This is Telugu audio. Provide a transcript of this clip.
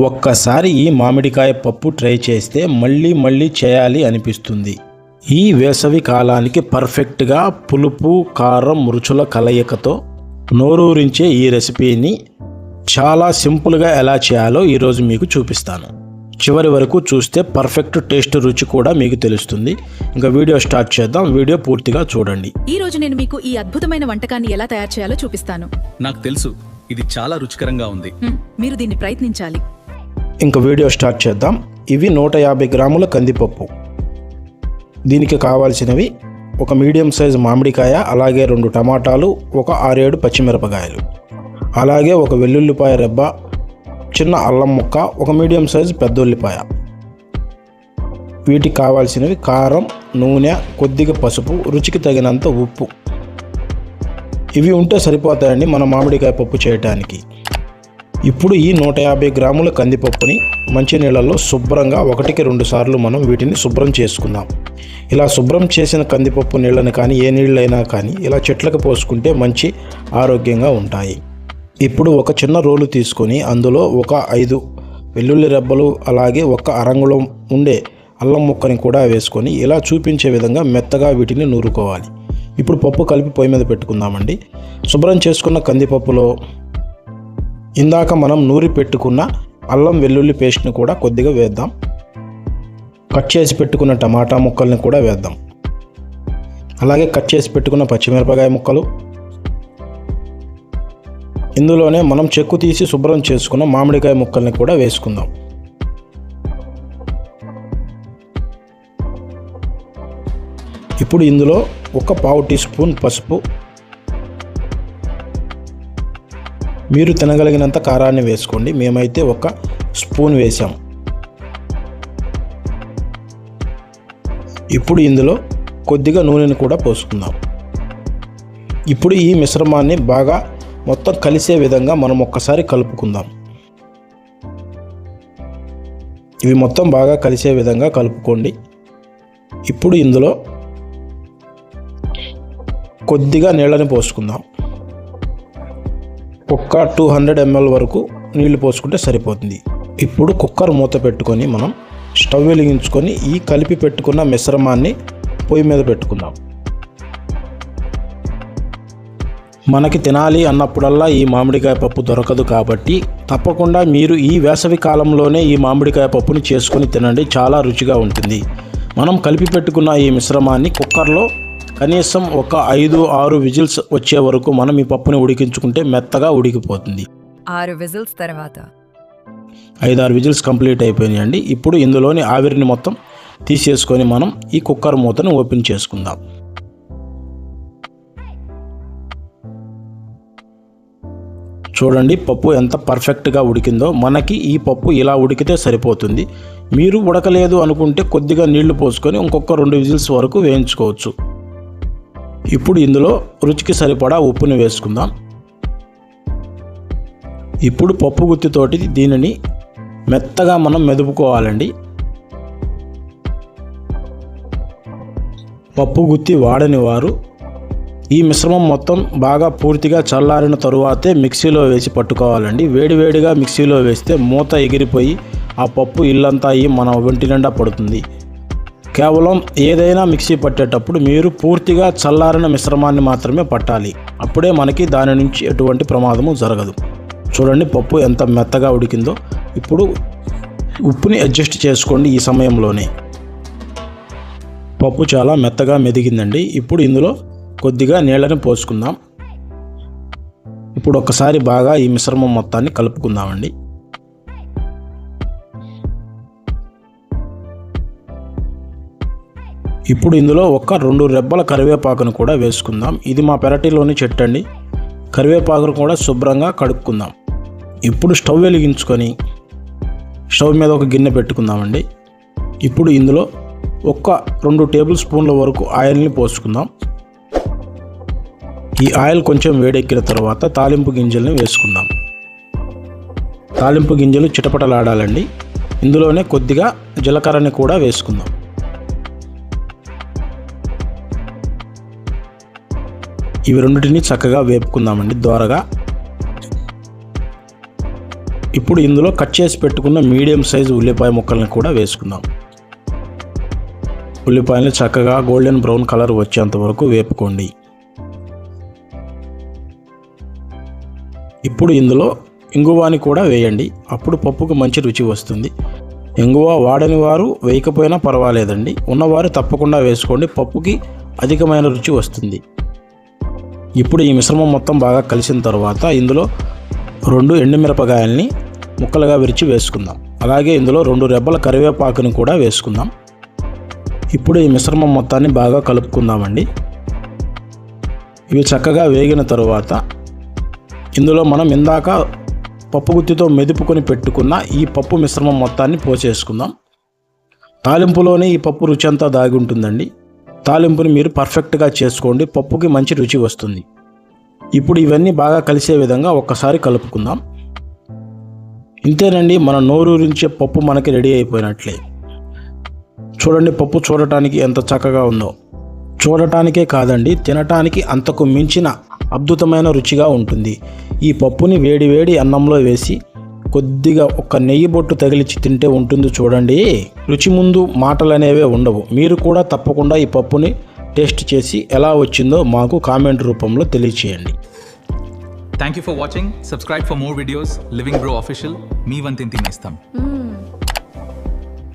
ఒక్కసారి ఈ మామిడికాయ పప్పు ట్రై చేస్తే మళ్ళీ మళ్ళీ చేయాలి అనిపిస్తుంది. ఈ వేసవి కాలానికి పర్ఫెక్ట్గా పులుపు కారం రుచుల కలయికతో నోరూరించే ఈ రెసిపీని చాలా సింపుల్గా ఎలా చేయాలో ఈరోజు మీకు చూపిస్తాను. చివరి వరకు చూస్తే పర్ఫెక్ట్ టేస్ట్ రుచి కూడా మీకు తెలుస్తుంది. ఇంకా వీడియో స్టార్ట్ చేద్దాం. వీడియో పూర్తిగా చూడండి. ఈ రోజు నేను మీకు ఈ అద్భుతమైన వంటకాన్ని ఎలా తయారు చేయాలో చూపిస్తాను. నాకు తెలుసు, ఇది చాలా రుచికరంగా ఉంది. మీరు దీన్ని ప్రయత్నించాలి. ఇంకా వీడియో స్టార్ట్ చేద్దాం. ఇవి 150 గ్రాముల కందిపప్పు. దీనికి కావాల్సినవి ఒక మీడియం సైజు మామిడికాయ, అలాగే 2 టమాటాలు, ఒక 6-7 పచ్చిమిరపకాయలు, అలాగే ఒక వెల్లుల్లిపాయ రెబ్బ, చిన్న అల్లం ముక్క, ఒక మీడియం సైజు పెద్ద ఉల్లిపాయ. వీటికి కావాల్సినవి కారం, నూనె, కొద్దిగా పసుపు, రుచికి తగినంత ఉప్పు. ఇవి ఉంటే సరిపోతాయండి మన మామిడికాయ పప్పు చేయడానికి. ఇప్పుడు ఈ 150 గ్రాముల కందిపప్పుని మంచినీళ్ళల్లో శుభ్రంగా 1-2 సార్లు మనం వీటిని శుభ్రం చేసుకుందాం. ఇలా శుభ్రం చేసిన కందిపప్పు నీళ్ళని కానీ ఏ నీళ్ళైనా కానీ ఇలా చెట్లకు పోసుకుంటే మంచి ఆరోగ్యంగా ఉంటాయి. ఇప్పుడు ఒక చిన్న రోలు తీసుకొని అందులో ఒక 5 వెల్లుల్లి రెబ్బలు, అలాగే ఒక అరంగుళం ఉండే అల్లం ముక్కని కూడా వేసుకొని ఇలా చూపించే విధంగా మెత్తగా వీటిని నూరుకోవాలి. ఇప్పుడు పప్పు కలిపి పొయ్యి మీద పెట్టుకుందామండి. శుభ్రం చేసుకున్న కందిపప్పులో ఇందాక మనం నూరి పెట్టుకున్న అల్లం వెల్లుల్లి పేస్ట్ని కూడా కొద్దిగా వేద్దాం. కట్ చేసి పెట్టుకున్న టమాటా ముక్కల్ని కూడా వేద్దాం. అలాగే కట్ చేసి పెట్టుకున్న పచ్చిమిరపకాయ ముక్కలు, ఇందులోనే మనం చెక్కు తీసి శుభ్రం చేసుకున్న మామిడికాయ ముక్కల్ని కూడా వేసుకుందాం. ఇప్పుడు ఇందులో ఒక 1/4 టీ స్పూన్ పసుపు, మీరు తినగలిగినంత కారాన్ని వేసుకోండి. మేమైతే 1 స్పూన్ వేసాం. ఇప్పుడు ఇందులో కొద్దిగా నూనెను కూడా పోసుకుందాం. ఇప్పుడు ఈ మిశ్రమాన్ని బాగా మొత్తం కలిసే విధంగా మనం ఒక్కసారి కలుపుకుందాం. ఇవి మొత్తం బాగా కలిసే విధంగా కలుపుకోండి. ఇప్పుడు ఇందులో కొద్దిగా నీళ్ళని పోసుకుందాం. ఒక 200 ml వరకు నీళ్లు పోసుకుంటే సరిపోతుంది. ఇప్పుడు కుక్కర్ మూత పెట్టుకొని మనం స్టవ్ వెలిగించుకొని ఈ కలిపి పెట్టుకున్న మిశ్రమాన్ని పొయ్యి మీద పెట్టుకుందాం. మనకి తినాలి అన్నప్పుడల్లా ఈ మామిడికాయ పప్పు దొరకదు కాబట్టి తప్పకుండా మీరు ఈ వేసవి కాలంలోనే ఈ మామిడికాయ పప్పుని చేసుకొని తినండి. చాలా రుచిగా ఉంటుంది. మనం కలిపి పెట్టుకున్న ఈ మిశ్రమాన్ని కుక్కర్లో కనీసం ఒక 5-6 విజిల్స్ వచ్చే వరకు మనం ఈ పప్పుని ఉడికించుకుంటే మెత్తగా ఉడికిపోతుంది. 6 విజిల్స్ తర్వాత 5-6 విజిల్స్ కంప్లీట్ అయిపోయినాయండి. ఇప్పుడు ఇందులోని ఆవిరిని మొత్తం తీసేసుకొని మనం ఈ కుక్కర్ మూతను ఓపెన్ చేసుకుందాం. చూడండి పప్పు ఎంత పర్ఫెక్ట్గా ఉడికిందో. మనకి ఈ పప్పు ఇలా ఉడికితే సరిపోతుంది. మీరు ఉడకలేదు అనుకుంటే కొద్దిగా నీళ్లు పోసుకొని ఇంకొక 2 విజిల్స్ వరకు వేయించుకోవచ్చు. ఇప్పుడు ఇందులో రుచికి సరిపడా ఉప్పుని వేసుకుందాం. ఇప్పుడు పప్పు గుత్తితోటి దీనిని మెత్తగా మనం మెదుపుకోవాలండి. పప్పు గుత్తి వాడని వారు ఈ మిశ్రమం మొత్తం బాగా పూర్తిగా చల్లారిన తరువాతే మిక్సీలో వేసి పట్టుకోవాలండి. వేడివేడిగా మిక్సీలో వేస్తే మూత ఎగిరిపోయి ఆ పప్పు ఇల్లంతా మన ఒంటి నిండా పడుతుంది. కేవలం ఏదైనా మిక్సీ పట్టేటప్పుడు మీరు పూర్తిగా చల్లారిన మిశ్రమాన్ని మాత్రమే పట్టాలి. అప్పుడే మనకి దాని నుంచి ఎటువంటి ప్రమాదము జరగదు. చూడండి పప్పు ఎంత మెత్తగా ఉడికిందో. ఇప్పుడు ఉప్పుని అడ్జస్ట్ చేసుకోండి. ఈ సమయంలోనే పప్పు చాలా మెత్తగా మెదిగిందండి. ఇప్పుడు ఇందులో కొద్దిగా నీళ్ళని పోసుకుందాం. ఇప్పుడు ఒకసారి బాగా ఈ మిశ్రమం మొత్తాన్ని కలుపుకుందామండి. ఇప్పుడు ఇందులో ఒక 2 రెబ్బల కరివేపాకును కూడా వేసుకుందాం. ఇది మా పెరటిలోని చెట్టు అండి. కరివేపాకును కూడా శుభ్రంగా కడుక్కుందాం. ఇప్పుడు స్టవ్ వెలిగించుకొని స్టవ్ మీద ఒక గిన్నె పెట్టుకుందామండి. ఇప్పుడు ఇందులో ఒక 2 టేబుల్ స్పూన్ల వరకు ఆయిల్ని పోసుకుందాం. ఈ ఆయిల్ కొంచెం వేడెక్కిన తర్వాత తాలింపు గింజల్ని వేసుకుందాం. తాలింపు గింజలు చిటపటలాడాలండి. ఇందులోనే కొద్దిగా జీలకర్రని కూడా వేసుకుందాం. ఇవి రెండింటిని చక్కగా వేపుకుందామండి దోరగా. ఇప్పుడు ఇందులో కట్ చేసి పెట్టుకున్న మీడియం సైజు ఉల్లిపాయ ముక్కల్ని కూడా వేసుకుందాం. ఉల్లిపాయలు చక్కగా గోల్డెన్ బ్రౌన్ కలర్ వచ్చేంత వరకు వేపుకోండి. ఇప్పుడు ఇందులో ఇంగువాని కూడా వేయండి. అప్పుడు పప్పుకు మంచి రుచి వస్తుంది. ఇంగువ వాడని వారు వేయకపోయినా పర్వాలేదండి. ఉన్నవారు తప్పకుండా వేసుకోండి. పప్పుకి అధికమైన రుచి వస్తుంది. ఇప్పుడు ఈ మిశ్రమం మొత్తం బాగా కలిసిన తర్వాత ఇందులో 2 ఎండుమిరపకాయల్ని ముక్కలుగా విరిచి వేసుకుందాం. అలాగే ఇందులో 2 రెబ్బల కరివేపాకుని కూడా వేసుకుందాం. ఇప్పుడు ఈ మిశ్రమం మొత్తాన్ని బాగా కలుపుకుందామండి. ఇవి చక్కగా వేగిన తరువాత ఇందులో మనం ఇందాక పప్పు గుత్తితో మెదుపుకొని పెట్టుకున్న ఈ పప్పు మిశ్రమం మొత్తాన్ని పోసేసుకుందాం. తాలింపులోనే ఈ పప్పు రుచి అంతా దాగి ఉంటుందండి. తాలింపుని మీరు పర్ఫెక్ట్గా చేసుకోండి. పప్పుకి మంచి రుచి వస్తుంది. ఇప్పుడు ఇవన్నీ బాగా కలిసే విధంగా ఒక్కసారి కలుపుకుందాం. ఇంతేనండి, మన నోరూరించే పప్పు మనకి రెడీ అయిపోయినట్లే. చూడండి, పప్పు చూడటానికి ఎంత చక్కగా ఉందో. చూడటానికే కాదండి, తినటానికి అంతకు మించిన అద్భుతమైన రుచిగా ఉంటుంది. ఈ పప్పుని వేడి అన్నంలో వేసి కొద్దిగా ఒక నెయ్యి బొట్టు తగిలించి తింటే ఉంటుంది చూడండి. రుచి ముందు మాటలనేవే ఉండవు. మీరు కూడా తప్పకుండా ఈ పప్పుని టేస్ట్ చేసి ఎలా వచ్చిందో మాకు కామెంట్ రూపంలో తెలియచేయండి. Thank you for watching. Subscribe for more videos. Living bro official. మీ వంతింతి నేస్తం.